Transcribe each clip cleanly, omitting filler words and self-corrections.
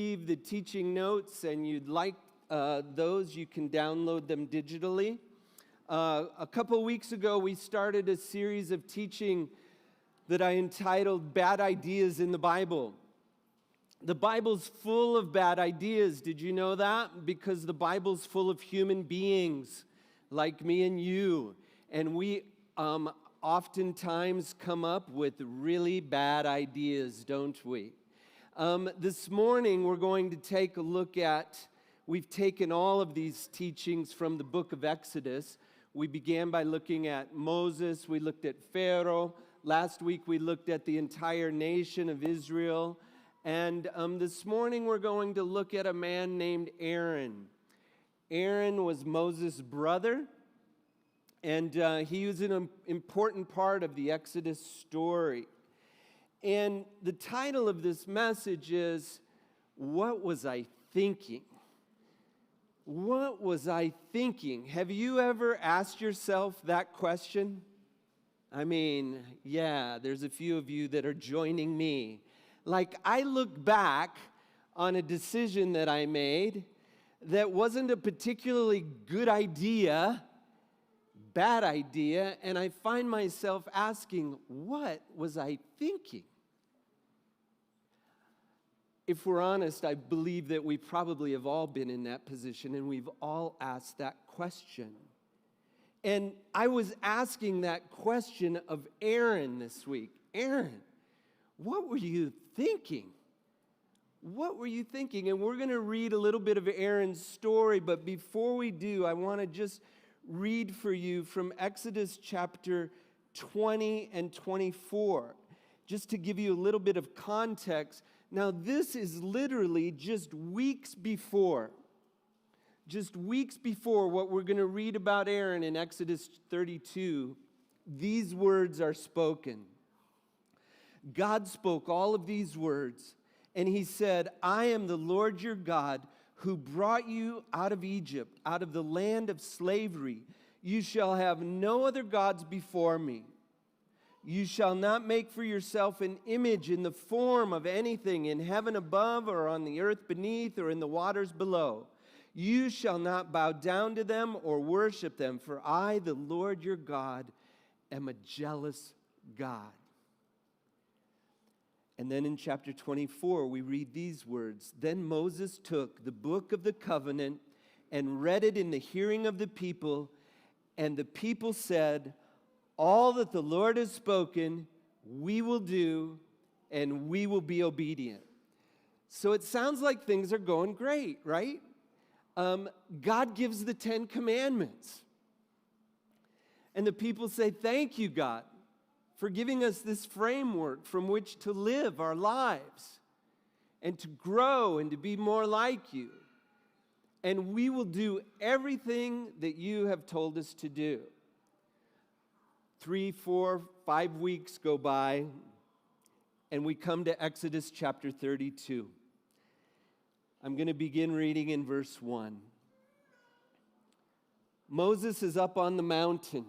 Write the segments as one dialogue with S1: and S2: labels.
S1: The teaching notes and you'd like those, you can download them digitally. A couple weeks ago, we started a series of teaching that I entitled Bad Ideas in the Bible. The Bible's full of bad ideas. Did you know that? Because the Bible's full of human beings like me and you. And we oftentimes come up with really bad ideas, don't we? This morning, we're going to take a look at, we've taken all of these teachings from the book of Exodus. We began by looking at Moses. We looked at Pharaoh. Last week, we looked at the entire nation of Israel. And this morning, we're going to look at a man named Aaron. Aaron was Moses' brother, and he was an important part of the Exodus story. And the title of this message is, What Was I Thinking? What was I thinking? Have you ever asked yourself that question? I mean, yeah, there's a few of you that are joining me. Like, I look back on a decision that I made that wasn't a particularly good idea, bad idea, and I find myself asking, what was I thinking? If we're honest, I believe that we probably have all been in that position, and we've all asked that question. And I was asking that question of Aaron this week. Aaron, what were you thinking? What were you thinking? And we're going to read a little bit of Aaron's story, but before we do, I want to just read for you from Exodus chapter 20 and 24, just to give you a little bit of context. Now, this is literally just weeks before what we're going to read about Aaron in Exodus 32. These words are spoken. God spoke all of these words, and he said, I am the Lord your God who brought you out of Egypt, out of the land of slavery. You shall have no other gods before me. You shall not make for yourself an image in the form of anything in heaven above or on the earth beneath or in the waters below. You shall not bow down to them or worship them, for I, the Lord your God, am a jealous God. And then in chapter 24, we read these words. Then Moses took the book of the covenant and read it in the hearing of the people, and the people said, all that the Lord has spoken, we will do, and we will be obedient. So it sounds like things are going great, right? God gives the 10 Commandments. And the people say, thank you, God, for giving us this framework from which to live our lives and to grow and to be more like you. And we will do everything that you have told us to do. 3, 4, 5 weeks go by, and we come to Exodus chapter 32. I'm going to begin reading in verse 1. Moses is up on the mountain,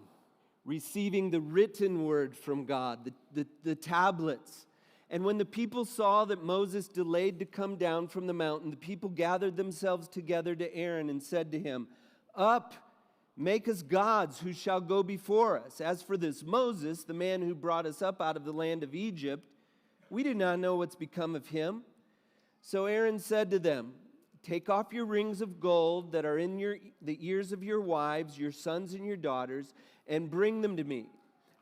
S1: receiving the written word from God, the tablets. And when the people saw that Moses delayed to come down from the mountain, the people gathered themselves together to Aaron and said to him, Up, make us gods who shall go before us. As for this Moses, the man who brought us up out of the land of Egypt, we do not know what's become of him. So Aaron said to them, Take off your rings of gold that are in the ears of your wives, your sons and your daughters, and bring them to me.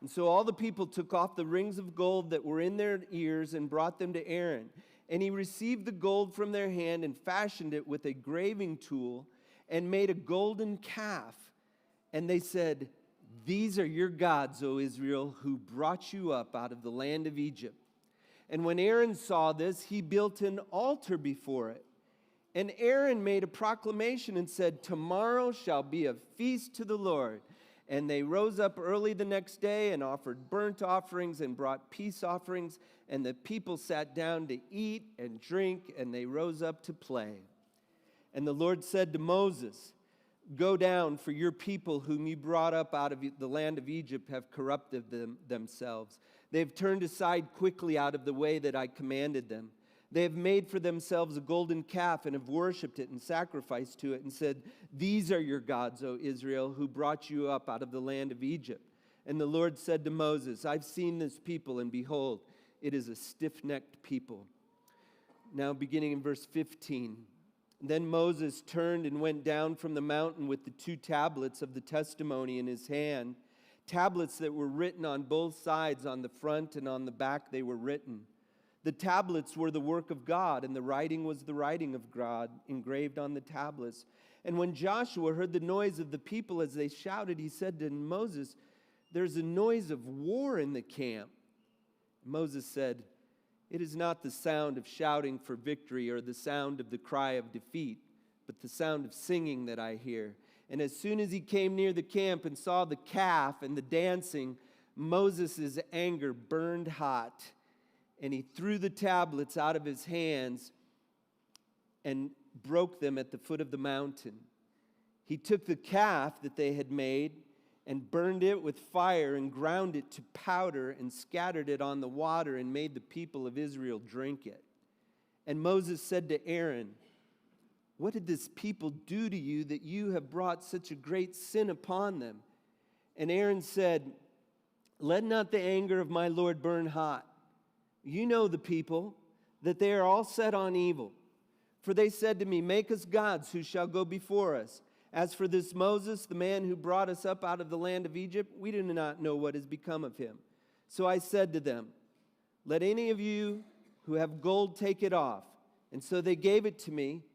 S1: And so all the people took off the rings of gold that were in their ears and brought them to Aaron. And he received the gold from their hand and fashioned it with a graving tool and made a golden calf. And they said, These are your gods, O Israel, who brought you up out of the land of Egypt. And when Aaron saw this, he built an altar before it. And Aaron made a proclamation and said, Tomorrow shall be a feast to the Lord. And they rose up early the next day and offered burnt offerings and brought peace offerings. And the people sat down to eat and drink, and they rose up to play. And the Lord said to Moses, Go down, for your people whom you brought up out of the land of Egypt have corrupted themselves. They have turned aside quickly out of the way that I commanded them. They have made for themselves a golden calf and have worshipped it and sacrificed to it and said, 'These are your gods, O Israel, who brought you up out of the land of Egypt.' And the Lord said to Moses, 'I've seen this people, and behold, it is a stiff-necked people.'" Now beginning in verse 15. "Then Moses turned and went down from the mountain with the 2 tablets of the testimony in his hand, tablets that were written on both sides, on the front and on the back they were written. The tablets were the work of God, and the writing was the writing of God engraved on the tablets. And when Joshua heard the noise of the people as they shouted, he said to Moses, 'There's a noise of war in the camp.' Moses said, 'It is not the sound of shouting for victory or the sound of the cry of defeat, but the sound of singing that I hear.' And as soon as he came near the camp and saw the calf and the dancing, Moses' anger burned hot, and he threw the tablets out of his hands and broke them at the foot of the mountain. He took the calf that they had made and burned it with fire and ground it to powder and scattered it on the water and made the people of Israel drink it. And Moses said to Aaron, 'What did this people do to you that you have brought such a great sin upon them?' And Aaron said, 'Let not the anger of my Lord burn hot. You know the people, that they are all set on evil. For they said to me, "Make us gods who shall go before us." As for this Moses, the man who brought us up out of the land of Egypt, we do not know what has become of him.' So I said to them, 'Let any of you who have gold take it off.' And so they gave it to me,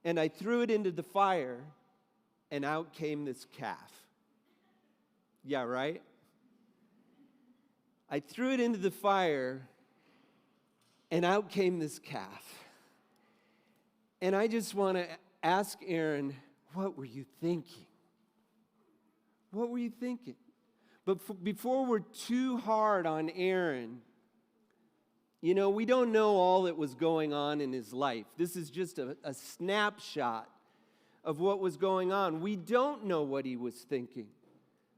S1: and I threw it into the fire, and out came this calf." Yeah, right? I threw it into the fire, and out came this calf. And I just want to ask Aaron, what were you thinking? What were you thinking? But before we're too hard on Aaron, you know, we don't know all that was going on in his life. This is just a snapshot of what was going on. We don't know what he was thinking.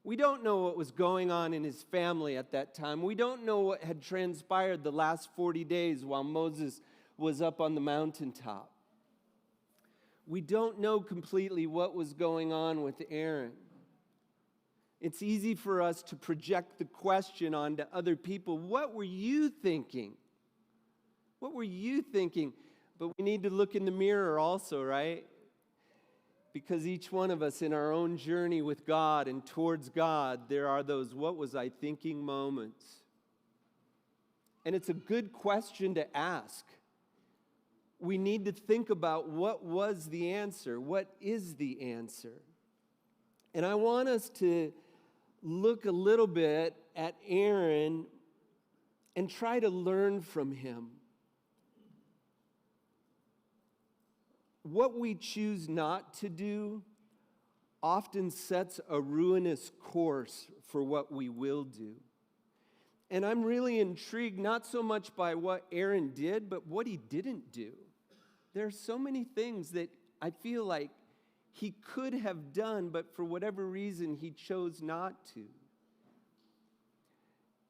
S1: We don't know what was going on in his family at that time. We don't know what had transpired the last 40 days while Moses was up on the mountaintop. We don't know completely what was going on with Aaron. It's easy for us to project the question onto other people. What were you thinking? What were you thinking? But we need to look in the mirror also, right? Because each one of us in our own journey with God and towards God, there are those "what was I thinking" moments. And it's a good question to ask. We need to think about what was the answer? What is the answer? And I want us to look a little bit at Aaron and try to learn from him. What we choose not to do often sets a ruinous course for what we will do. And I'm really intrigued not so much by what Aaron did, but what he didn't do. There are so many things that I feel like he could have done, but for whatever reason, he chose not to.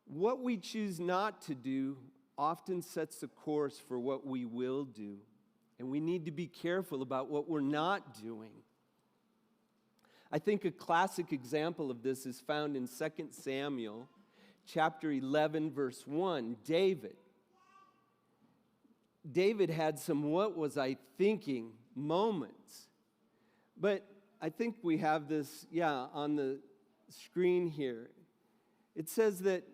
S1: What we choose not to do often sets a course for what we will do. And we need to be careful about what we're not doing. I think a classic example of this is found in 2 Samuel chapter 11, verse 1. David had some "what was I thinking" moments. But I think we have this, on the screen here. It says that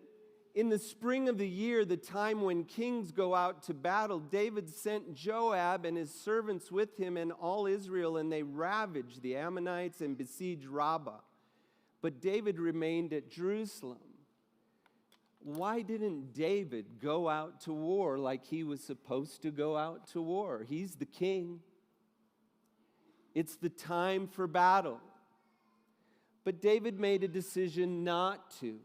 S1: in the spring of the year, the time when kings go out to battle, David sent Joab and his servants with him and all Israel, and they ravaged the Ammonites and besieged Rabbah. But David remained at Jerusalem. Why didn't David go out to war like he was supposed to go out to war? He's the king. It's the time for battle. But David made a decision not to.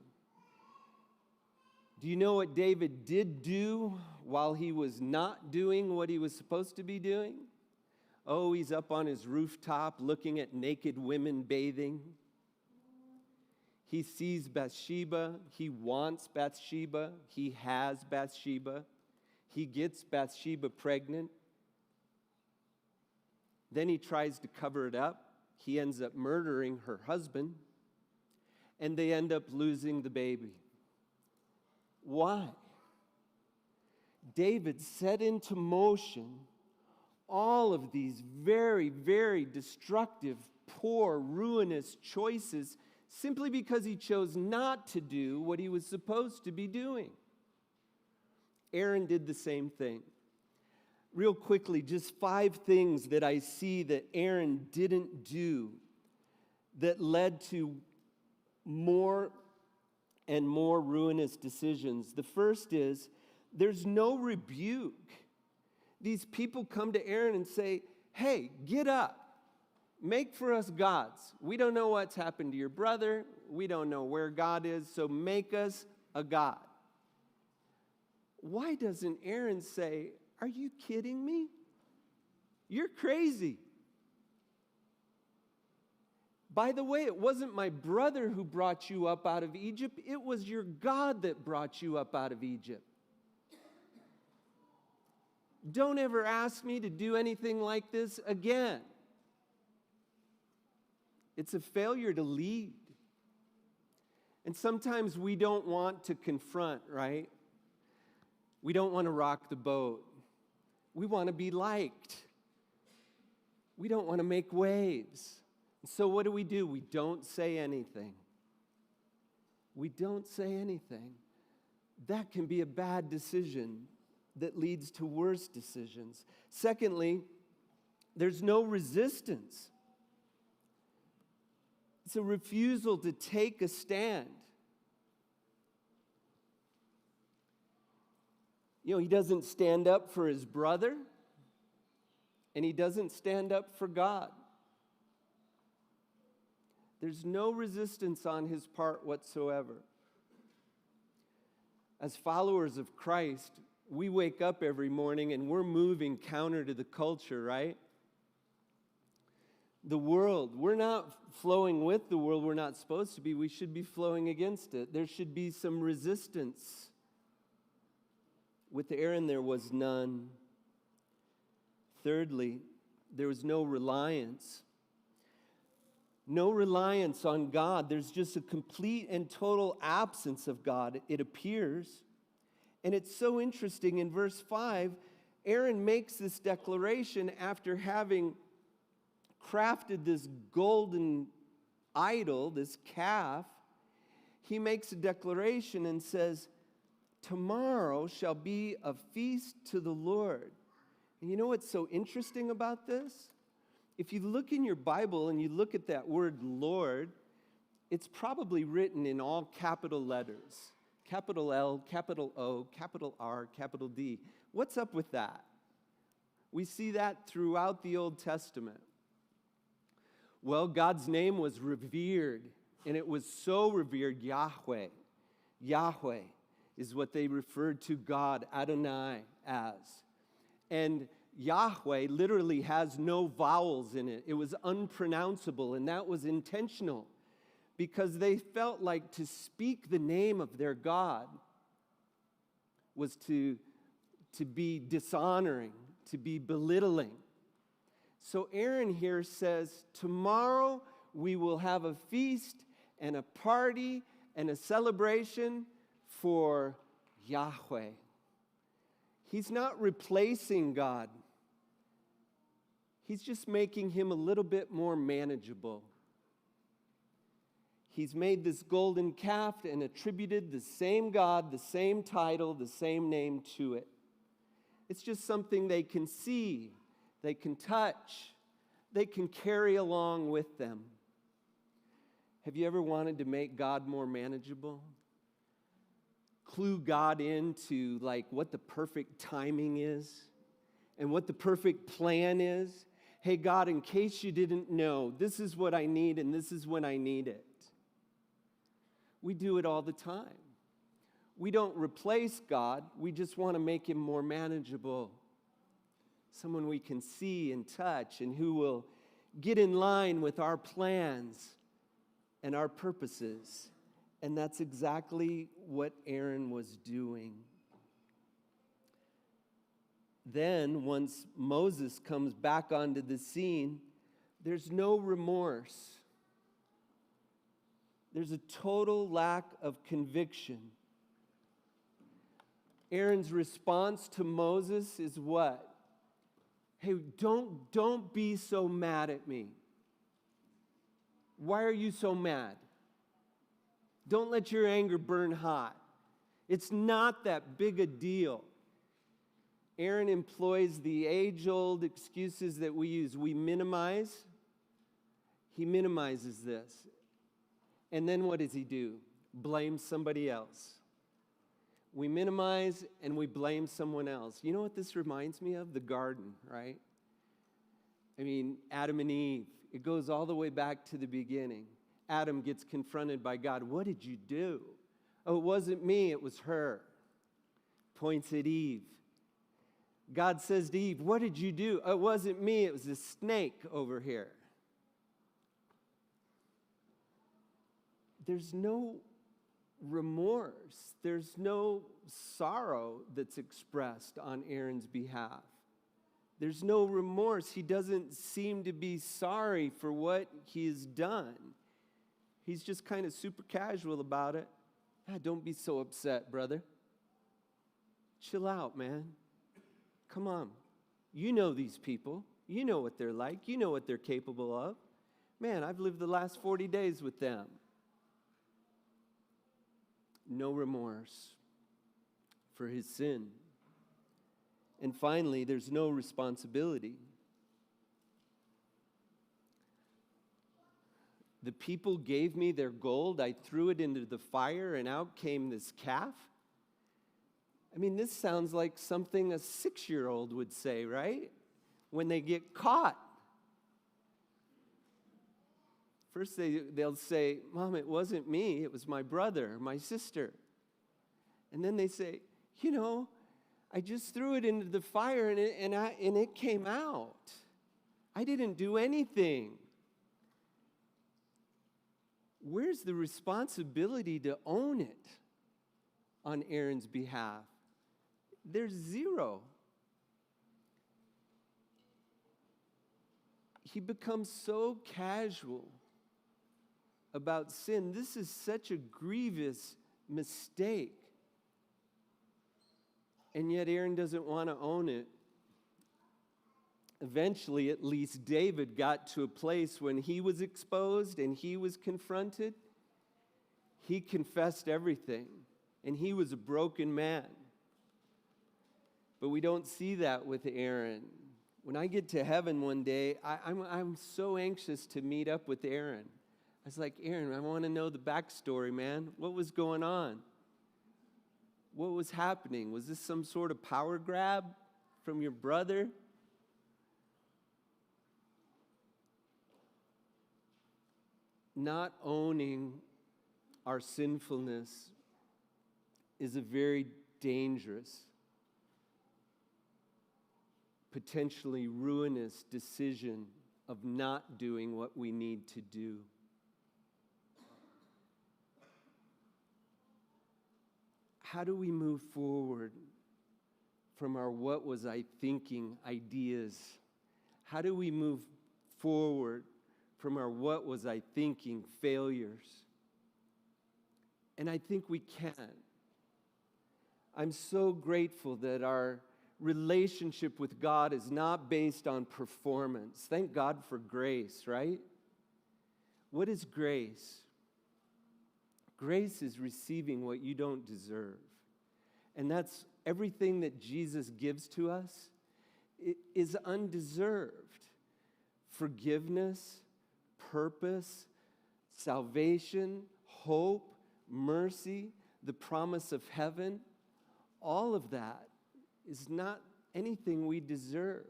S1: Do you know what David did do while he was not doing what he was supposed to be doing? Oh, he's up on his rooftop looking at naked women bathing. He sees Bathsheba. He wants Bathsheba. He has Bathsheba. He gets Bathsheba pregnant. Then he tries to cover it up. He ends up murdering her husband. And they end up losing the baby. Why? David set into motion all of these very, very destructive, poor, ruinous choices simply because he chose not to do what he was supposed to be doing. Aaron did the same thing. Real quickly, just 5 things that I see that Aaron didn't do that led to more and more ruinous decisions. The first is, there's no rebuke. These people come to Aaron and say, hey, get up. Make for us gods. We don't know what's happened to your brother. We don't know where God is, so make us a god. Why doesn't Aaron say, are you kidding me? You're crazy. By the way, it wasn't my brother who brought you up out of Egypt. It was your God that brought you up out of Egypt. Don't ever ask me to do anything like this again. It's a failure to lead. And sometimes we don't want to confront, right? We don't want to rock the boat. We want to be liked. We don't want to make waves. So what do? We don't say anything. We don't say anything. That can be a bad decision that leads to worse decisions. Secondly, there's no resistance. It's a refusal to take a stand. You know, he doesn't stand up for his brother, and he doesn't stand up for God. There's no resistance on his part whatsoever. As followers of Christ, we wake up every morning and we're moving counter to the culture, right? The world, we're not flowing with the world we're not supposed to be. We should be flowing against it. There should be some resistance. With Aaron, there was none. Thirdly, there was no reliance. No reliance on God. There's just a complete and total absence of God, it appears. And it's so interesting, in verse 5, Aaron makes this declaration after having crafted this golden idol, this calf. He makes a declaration and says, tomorrow shall be a feast to the Lord. And you know what's so interesting about this? If you look in your Bible and you look at that word Lord, it's probably written in all capital letters. Capital L, capital O, capital R, capital D. What's up with that? We see that throughout the Old Testament. Well, God's name was revered, and it was so revered, Yahweh. Yahweh is what they referred to God, Adonai, as. And Yahweh literally has no vowels in it. It was unpronounceable, and that was intentional because they felt like to speak the name of their God was to be dishonoring, to be belittling. So Aaron here says, tomorrow we will have a feast and a party and a celebration for Yahweh. He's not replacing God. He's just making him a little bit more manageable. He's made this golden calf and attributed the same God, the same title, the same name to it. It's just something they can see, they can touch, they can carry along with them. Have you ever wanted to make God more manageable? Clue God into like what the perfect timing is and what the perfect plan is. Hey, God, in case you didn't know, this is what I need and this is when I need it. We do it all the time. We don't replace God. We just want to make him more manageable. Someone we can see and touch and who will get in line with our plans and our purposes. And that's exactly what Aaron was doing. Then, once Moses comes back onto the scene, there's no remorse. There's a total lack of conviction. Aaron's response to Moses is what? Hey, don't be so mad at me. Why are you so mad? Don't let your anger burn hot. It's not that big a deal. Aaron employs the age-old excuses that we use. We minimize. He minimizes this. And then what does he do? Blame somebody else. We minimize and we blame someone else. You know what this reminds me of? The garden, right? I mean, Adam and Eve. It goes all the way back to the beginning. Adam gets confronted by God. What did you do? Oh, it wasn't me, it was her. Points at Eve. God says to Eve, what did you do? Oh, it wasn't me, it was a snake over here. There's no remorse. There's no sorrow that's expressed on Aaron's behalf. There's no remorse. He doesn't seem to be sorry for what he's done. He's just kind of super casual about it. Don't be so upset, brother. Chill out, man. Come on. You know these people. You know what they're like. You know what they're capable of. Man, I've lived the last 40 days with them. No remorse for his sin. And finally, there's no responsibility. The people gave me their gold. I threw it into the fire, and out came this calf. I mean, this sounds like something a 6-year-old would say, right? When they get caught. First, they'll say, Mom, it wasn't me. It was my brother, my sister. And then they say, you know, I just threw it into the fire, and it came out. I didn't do anything. Where's the responsibility to own it on Aaron's behalf? There's zero. He becomes so casual about sin. This is such a grievous mistake. And yet Aaron doesn't want to own it. Eventually, at least David got to a place when he was exposed and he was confronted. He confessed everything, and he was a broken man. But we don't see that with Aaron. When I get to heaven one day, I'm so anxious to meet up with Aaron. I was like, Aaron, I want to know the backstory, man. What was going on? What was happening? Was this some sort of power grab from your brother? Not owning our sinfulness is a very dangerous, potentially ruinous decision of not doing what we need to do. How do we move forward from our what was I thinking ideas? How do we move forward from our what was I thinking failures? And I think we can. I'm so grateful that our relationship with God is not based on performance. Thank God for grace, right? What is grace? Grace is receiving what you don't deserve. And that's everything that Jesus gives to us. It is undeserved. Forgiveness, purpose, salvation, hope, mercy, the promise of heaven, all of that is not anything we deserve.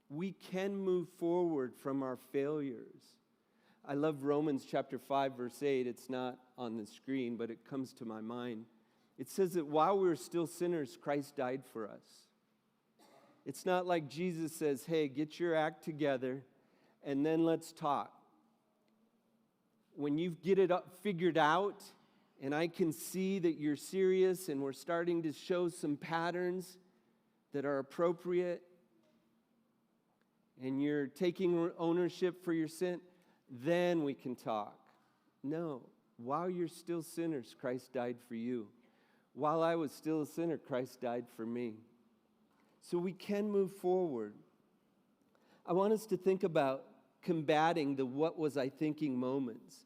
S1: We can move forward from our failures. I love Romans chapter 5, verse 8. It's not on the screen, but it comes to my mind. It says that while we were still sinners, Christ died for us. It's not like Jesus says, hey, get your act together, and then let's talk. When you get it figured out, and I can see that you're serious and we're starting to show some patterns, that are appropriate, and you're taking ownership for your sin, then we can talk. No, while you're still sinners, Christ died for you. While I was still a sinner, Christ died for me. So we can move forward. I want us to think about combating the what was I thinking moments.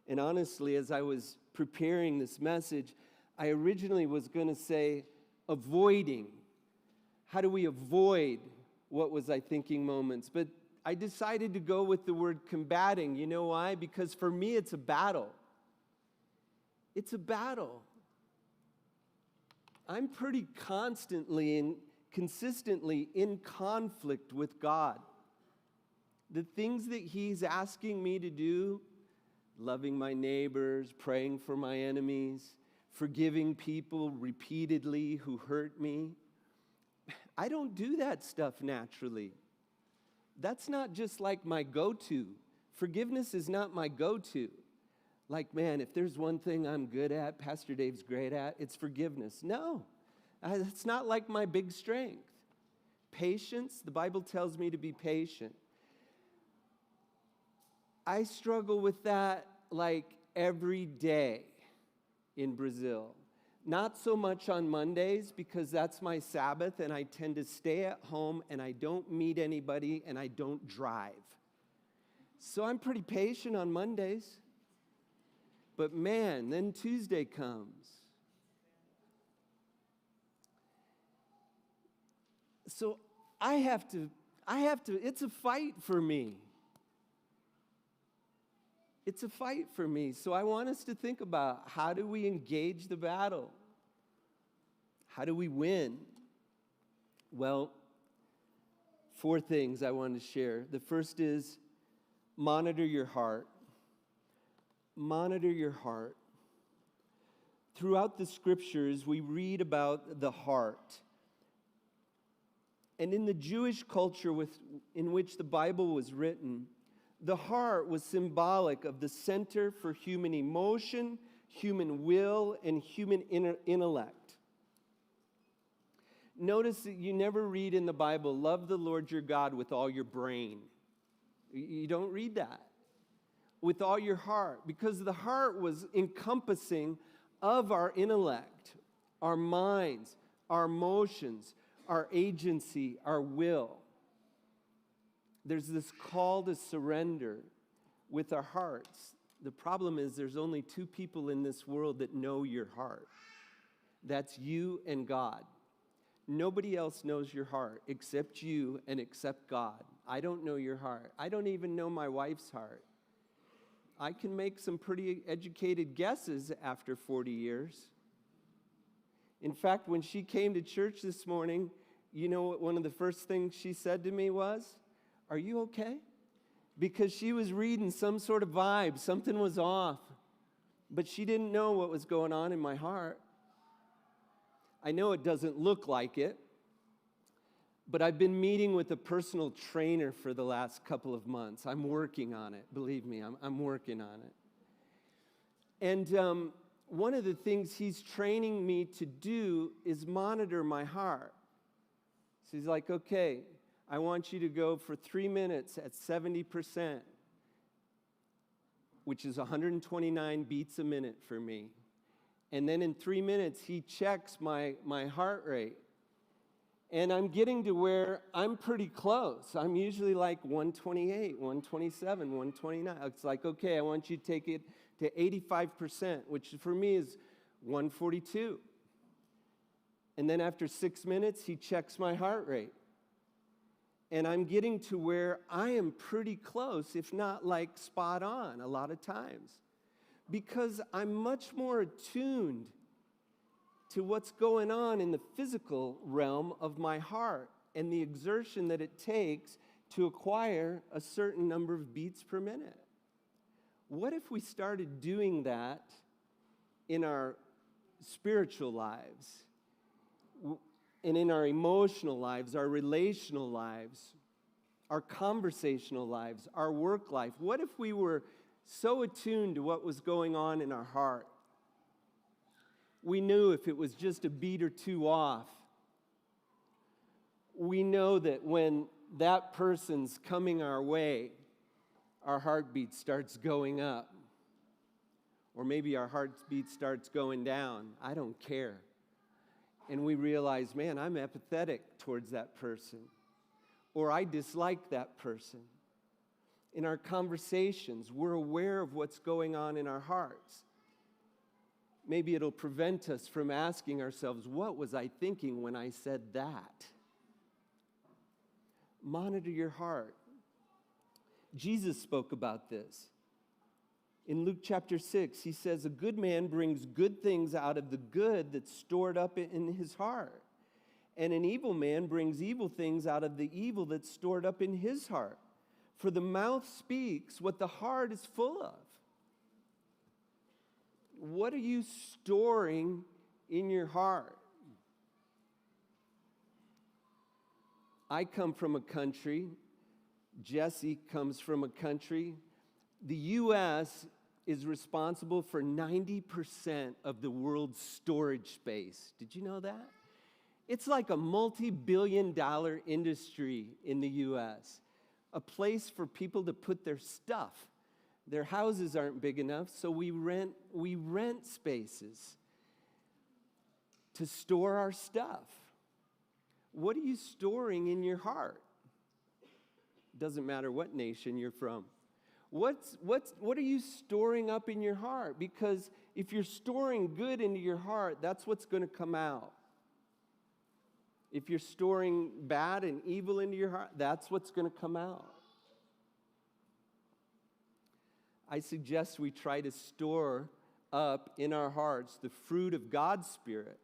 S1: And honestly, as I was preparing this message, I originally was going to say avoiding. How do we avoid what was I thinking moments? But I decided to go with the word combating. You know why? Because for me, it's a battle. It's a battle. I'm pretty constantly and consistently in conflict with God. The things that He's asking me to do, loving my neighbors, praying for my enemies, forgiving people repeatedly who hurt me, I don't do that stuff naturally. That's not just like my go-to. Forgiveness is not my go-to. Like, man, if there's one thing I'm good at, Pastor Dave's great at, it's forgiveness. No, it's not like my big strength. Patience, the Bible tells me to be patient. I struggle with that like every day in Brazil. Not so much on Mondays because that's my Sabbath and I tend to stay at home and I don't meet anybody and I don't drive. So I'm pretty patient on Mondays. But man, then Tuesday comes. So I have to, it's a fight for me. It's a fight for me. So I want us to think about how do we engage the battle? How do we win? Well, 4 things I want to share. The first is monitor your heart. Monitor your heart. Throughout the scriptures, we read about the heart. And in the Jewish culture in which the Bible was written, the heart was symbolic of the center for human emotion, human will, and human intellect. Notice that you never read in the Bible, love the Lord your God with all your brain. You don't read that. With all your heart, because the heart was encompassing of our intellect, our minds, our emotions, our agency, our will. There's this call to surrender with our hearts. The problem is there's only 2 people in this world that know your heart. That's you and God. Nobody else knows your heart except you and except God. I don't know your heart. I don't even know my wife's heart. I can make some pretty educated guesses after 40 years. In fact, when she came to church this morning, you know what one of the first things she said to me was? Are you okay? Because she was reading some sort of vibe. Something was off. But she didn't know what was going on in my heart. I know it doesn't look like it. But I've been meeting with a personal trainer for the last couple of months. I'm working on it. Believe me, I'm working on it. And one of the things he's training me to do is monitor my heart. So he's like, okay, I want you to go for 3 minutes at 70%, which is 129 beats a minute for me. And then in 3 minutes, he checks my heart rate. And I'm getting to where I'm pretty close. I'm usually like 128, 127, 129. It's like, okay, I want you to take it to 85%, which for me is 142. And then after 6 minutes, he checks my heart rate. And I'm getting to where I am pretty close, if not like spot on a lot of times. Because I'm much more attuned to what's going on in the physical realm of my heart and the exertion that it takes to acquire a certain number of beats per minute. What if we started doing that in our spiritual lives and in our emotional lives, our relational lives, our conversational lives, our work life? What if we were so attuned to what was going on in our heart? We knew if it was just a beat or 2 off, we know that when that person's coming our way, our heartbeat starts going up. Or maybe our heartbeat starts going down. I don't care. And we realize, man, I'm apathetic towards that person. Or I dislike that person. In our conversations, we're aware of what's going on in our hearts. Maybe it'll prevent us from asking ourselves, what was I thinking when I said that? Monitor your heart. Jesus spoke about this. In Luke chapter 6, he says, a good man brings good things out of the good that's stored up in his heart. And an evil man brings evil things out of the evil that's stored up in his heart. For the mouth speaks what the heart is full of. What are you storing in your heart? I come from a country. Jesse comes from a country. The U.S. is responsible for 90% of the world's storage space. Did you know that? It's like a multi-billion-dollar industry in the U.S., a place for people to put their stuff. Their houses aren't big enough, so we rent spaces to store our stuff. What are you storing in your heart? Doesn't matter what nation you're from. What are you storing up in your heart? Because if you're storing good into your heart, that's what's going to come out. If you're storing bad and evil into your heart, that's what's going to come out. I suggest we try to store up in our hearts the fruit of God's Spirit,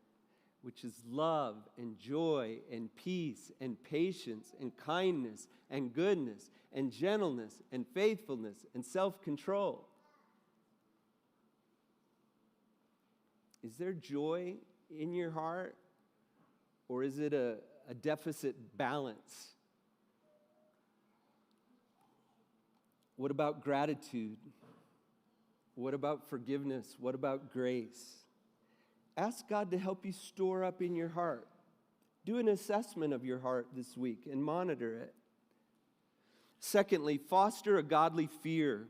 S1: which is love and joy and peace and patience and kindness and goodness and gentleness and faithfulness and self-control. Is there joy in your heart, or is it a deficit balance? What about gratitude? What about forgiveness? What about grace? Ask God to help you store up in your heart. Do an assessment of your heart this week and monitor it. Secondly, foster a godly fear.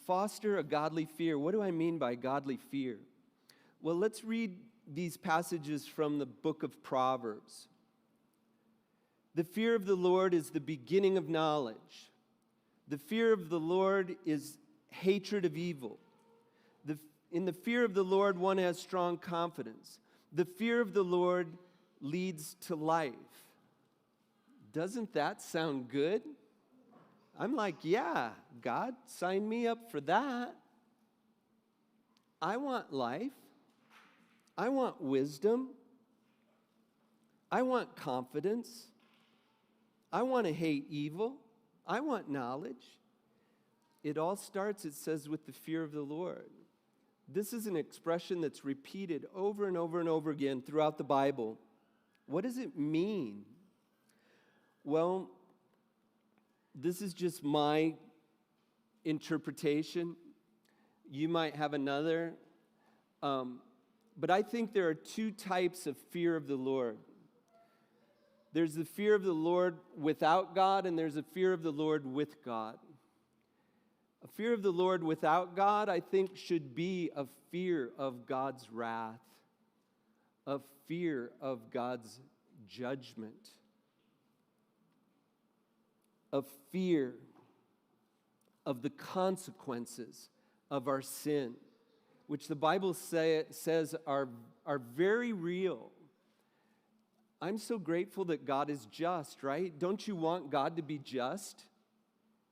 S1: Foster a godly fear. What do I mean by godly fear? Well, let's read these passages from the book of Proverbs. The fear of the Lord is the beginning of knowledge. The fear of the Lord is hatred of evil. In the fear of the Lord, one has strong confidence. The fear of the Lord leads to life. Doesn't that sound good? I'm like, yeah, God, sign me up for that. I want life. I want wisdom. I want confidence. I want to hate evil. I want knowledge. It all starts, it says, with the fear of the Lord. This is an expression that's repeated over and over and over again throughout the Bible. What does it mean? Well, this is just my interpretation. You might have another. But I think there are two types of fear of the Lord. There's the fear of the Lord without God, and there's a fear of the Lord with God. A fear of the Lord without God, I think, should be a fear of God's wrath, a fear of God's judgment, a fear of the consequences of our sin, which the Bible says are very real. I'm so grateful that God is just, right? Don't you want God to be just?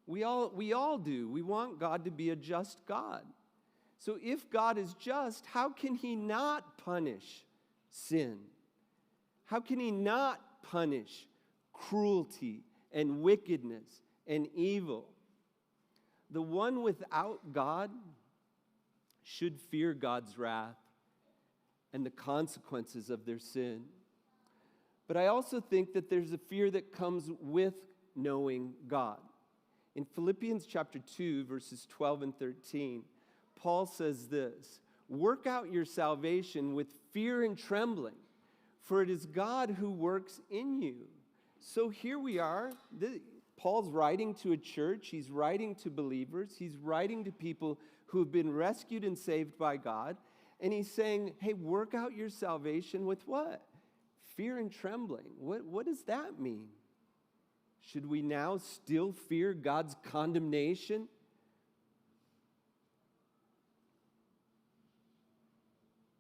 S1: We all do. We want God to be a just God. So if God is just, how can He not punish sin? How can He not punish cruelty and wickedness and evil? The one without God should fear God's wrath and the consequences of their sin. But I also think that there's a fear that comes with knowing God. In Philippians chapter 2, verses 12 and 13, Paul says this, "Work out your salvation with fear and trembling, for it is God who works in you. So here we are. Paul's writing to a church. He's writing to believers. He's writing to people who have been rescued and saved by God. And he's saying, hey, work out your salvation with what? Fear and trembling. What does that mean? Should we now still fear God's condemnation?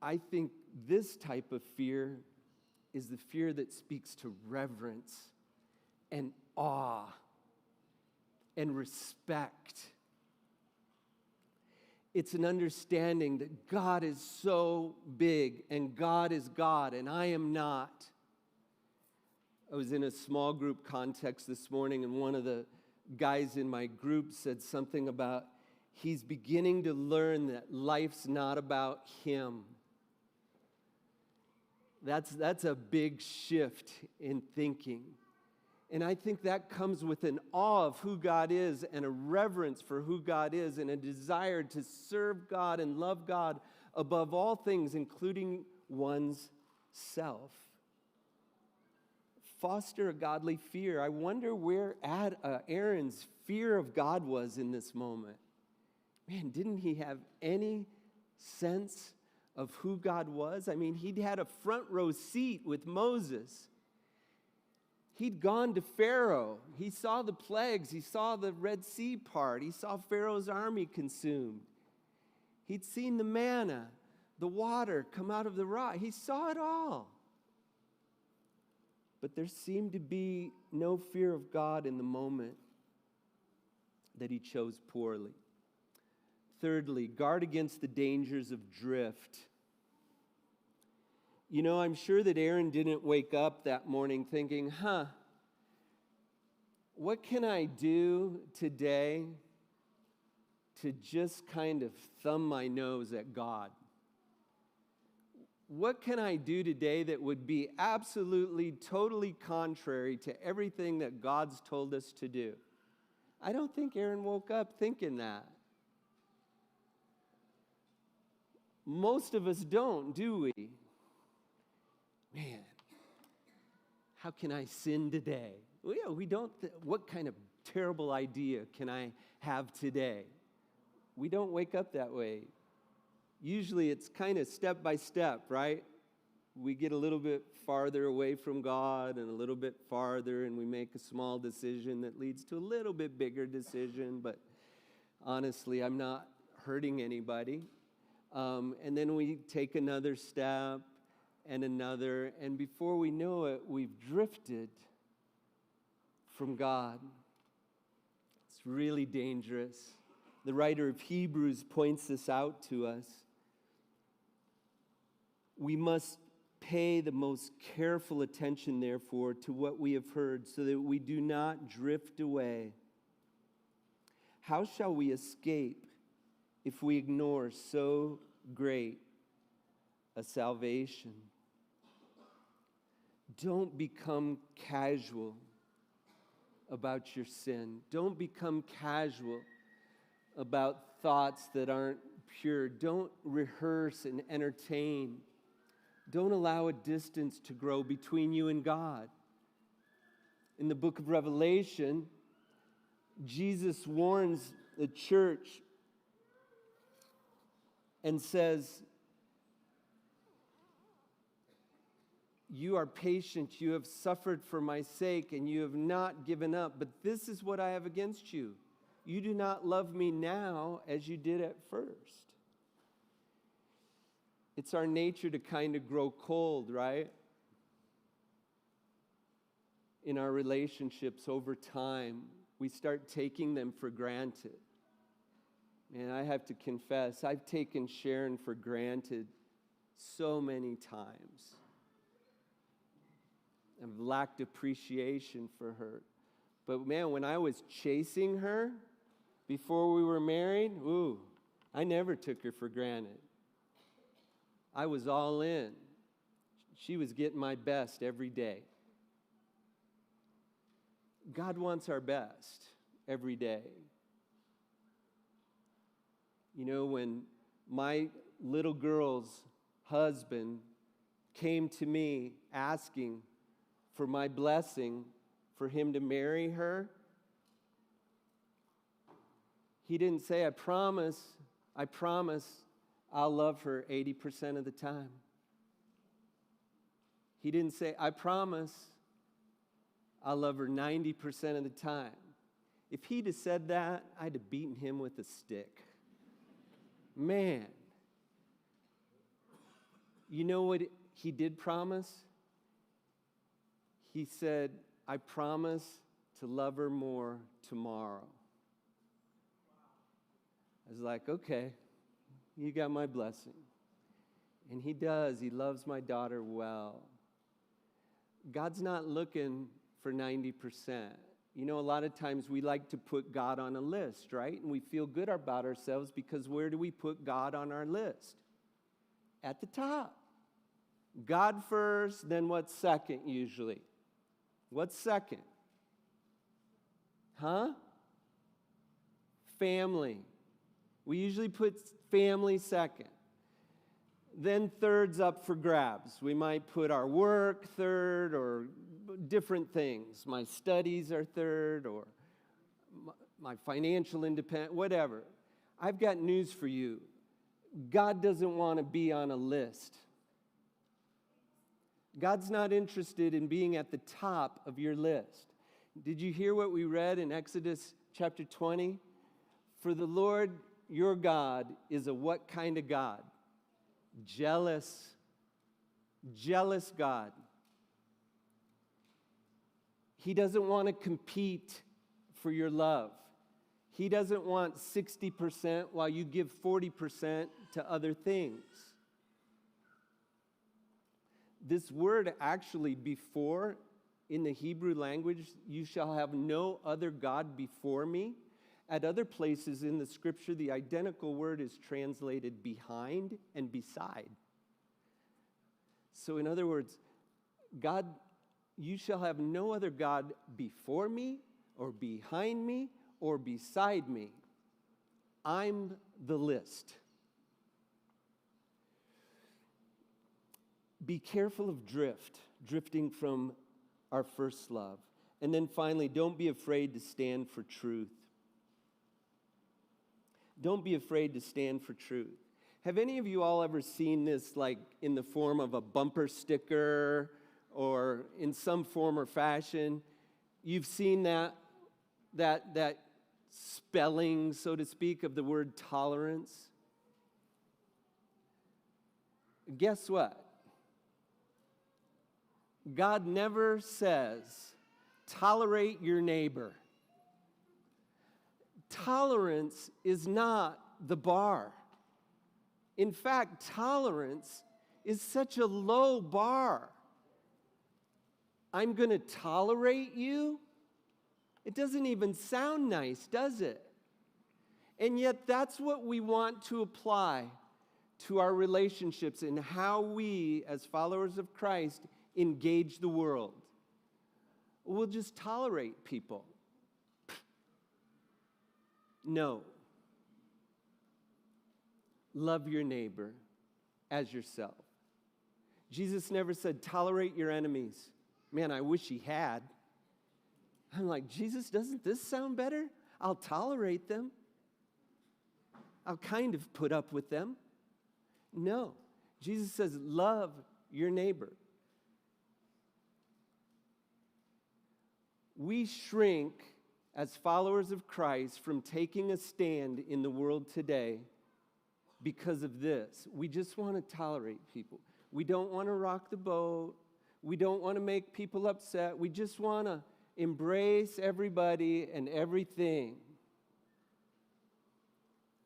S1: I think this type of fear is the fear that speaks to reverence and awe and respect. It's an understanding that God is so big and God is God and I am not. I was in a small group context this morning and one of the guys in my group said something about he's beginning to learn that life's not about him. That's a big shift in thinking. And I think that comes with an awe of who God is and a reverence for who God is and a desire to serve God and love God above all things, including one's self. Foster a godly fear. I wonder where Aaron's fear of God was in this moment. Man, didn't he have any sense of who God was? I mean, he'd had a front row seat with Moses. He'd gone to Pharaoh. He saw the plagues. He saw the Red Sea part. He saw Pharaoh's army consumed. He'd seen the manna, the water come out of the rock. He saw it all. But there seemed to be no fear of God in the moment that he chose poorly. Thirdly, guard against the dangers of drift. You know, I'm sure that Aaron didn't wake up that morning thinking, what can I do today to just kind of thumb my nose at God? What can I do today that would be absolutely, totally contrary to everything that God's told us to do? I don't think Aaron woke up thinking that. Most of us don't, do we? Man, how can I sin today? Well, yeah, we don't. What kind of terrible idea can I have today? We don't wake up that way. Usually it's kind of step by step, right? We get a little bit farther away from God and a little bit farther, and we make a small decision that leads to a little bit bigger decision, but honestly, I'm not hurting anybody. And then we take another step and another, and before we know it, we've drifted from God. It's really dangerous. The writer of Hebrews points this out to us. We must pay the most careful attention, therefore, to what we have heard, so that we do not drift away. How shall we escape if we ignore so great a salvation? Don't become casual about your sin. Don't become casual about thoughts that aren't pure. Don't rehearse and entertain. Don't allow a distance to grow between you and God. In the book of Revelation, Jesus warns the church and says, you are patient, you have suffered for my sake, and you have not given up. But this is what I have against you. You do not love me now as you did at first. It's our nature to kind of grow cold, right? In our relationships over time, we start taking them for granted. And I have to confess, I've taken Sharon for granted so many times. I've lacked appreciation for her. But man, when I was chasing her before we were married, I never took her for granted. I was all in. She was getting my best every day. God wants our best every day. You know, when my little girl's husband came to me asking for my blessing for him to marry her, he didn't say, I promise I'll love her 80% of the time. He didn't say, I promise I'll love her 90% of the time. If he'd have said that, I'd have beaten him with a stick. Man. You know what he did promise? He said, I promise to love her more tomorrow. I was like, okay, you got my blessing. And he does. He loves my daughter well. God's not looking for 90%. You know, a lot of times we like to put God on a list, right? And we feel good about ourselves because where do we put God on our list? At the top. God first, then what's second usually? What's second? Family. We usually put family second. Then third's up for grabs. We might put our work third or different things. My studies are third or my financial independence, whatever. I've got news for you. God doesn't want to be on a list. God's not interested in being at the top of your list. Did you hear what we read in Exodus chapter 20? For the Lord your God is a what kind of God? Jealous God. He doesn't want to compete for your love. He doesn't want 60% while you give 40% to other things. This word actually before, in the Hebrew language, you shall have no other God before me. At other places in the scripture, the identical word is translated behind and beside. So in other words, God, you shall have no other God before me or behind me or beside me. I'm the list. Be careful of drifting from our first love. And then finally, don't be afraid to stand for truth. Don't be afraid to stand for truth. Have any of you all ever seen this like in the form of a bumper sticker or in some form or fashion? You've seen that spelling, so to speak, of the word tolerance. Guess what? God never says, tolerate your neighbor. Tolerance is not the bar. In fact, tolerance is such a low bar. I'm going to tolerate you? It doesn't even sound nice, does it? And yet that's what we want to apply to our relationships and how we, as followers of Christ, engage the world. We'll just tolerate people. No. Love your neighbor as yourself. Jesus never said, tolerate your enemies. Man, I wish he had. I'm like, Jesus, doesn't this sound better? I'll tolerate them. I'll kind of put up with them. No. Jesus says, love your neighbor. We shrink as followers of Christ from taking a stand in the world today because of this. We just want to tolerate people. We don't want to rock the boat. We don't want to make people upset. We just want to embrace everybody and everything.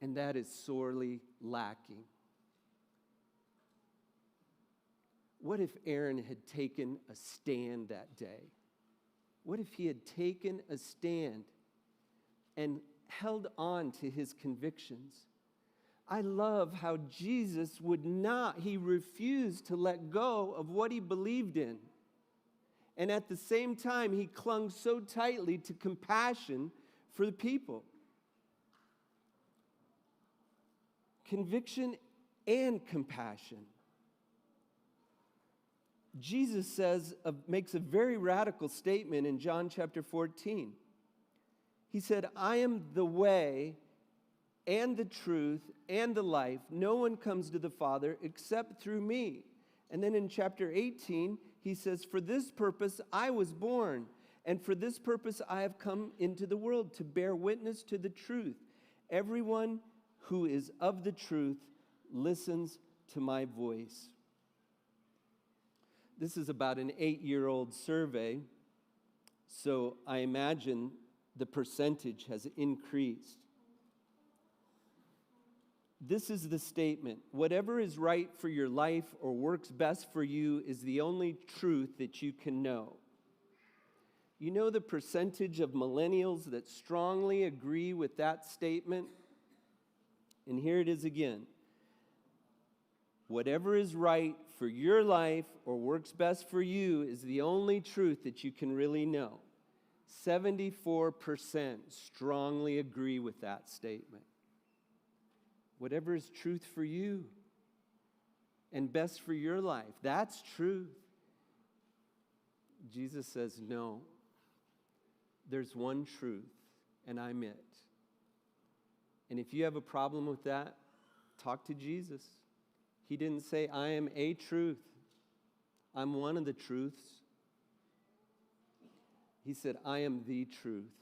S1: And that is sorely lacking. What if Aaron had taken a stand that day? What if he had taken a stand and held on to his convictions? I love how Jesus he refused to let go of what he believed in. And at the same time, he clung so tightly to compassion for the people. Conviction and compassion. Jesus makes a very radical statement in John chapter 14. He said, I am the way and the truth and the life. No one comes to the Father except through me. And then in chapter 18, he says, for this purpose I was born, and for this purpose I have come into the world, to bear witness to the truth. Everyone who is of the truth listens to my voice. This is about an 8-year-old survey, so I imagine the percentage has increased. This is the statement: whatever is right for your life or works best for you is the only truth that you can know. You know the percentage of millennials that strongly agree with that statement? And here it is again. Whatever is right for your life or works best for you is the only truth that you can really know. 74% strongly agree with that statement. Whatever is truth for you and best for your life, that's truth. Jesus says, no, there's one truth, and I'm it. And if you have a problem with that, talk to Jesus. He didn't say, I am a truth. I'm one of the truths. He said, I am the truth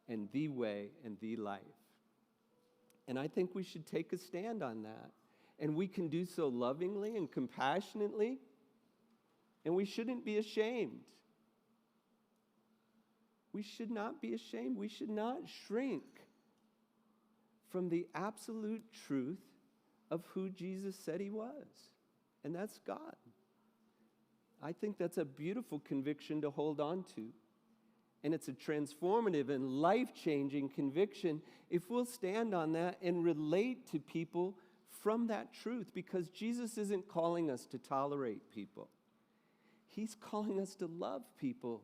S1: and the way and the life. And I think we should take a stand on that. And we can do so lovingly and compassionately. And we shouldn't be ashamed. We should not be ashamed. We should not shrink from the absolute truth of who Jesus said he was. And that's God. I think that's a beautiful conviction to hold on to. And it's a transformative and life-changing conviction if we'll stand on that and relate to people from that truth, because Jesus isn't calling us to tolerate people. He's calling us to love people.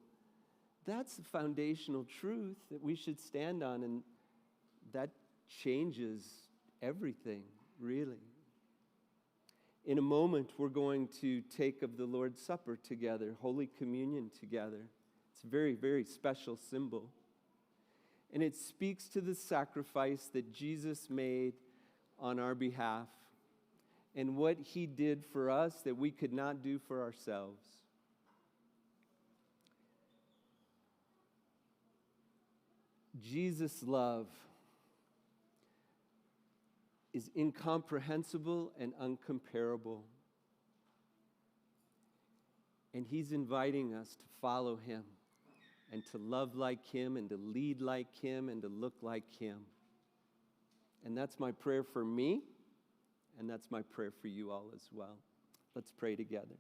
S1: That's the foundational truth that we should stand on, and that changes everything, really. In a moment, we're going to take of the Lord's Supper together, Holy Communion together. It's a very, very special symbol. And it speaks to the sacrifice that Jesus made on our behalf and what he did for us that we could not do for ourselves. Jesus' love is incomprehensible and uncomparable. And he's inviting us to follow him and to love like him and to lead like him and to look like him. And that's my prayer for me, and that's my prayer for you all as well. Let's pray together.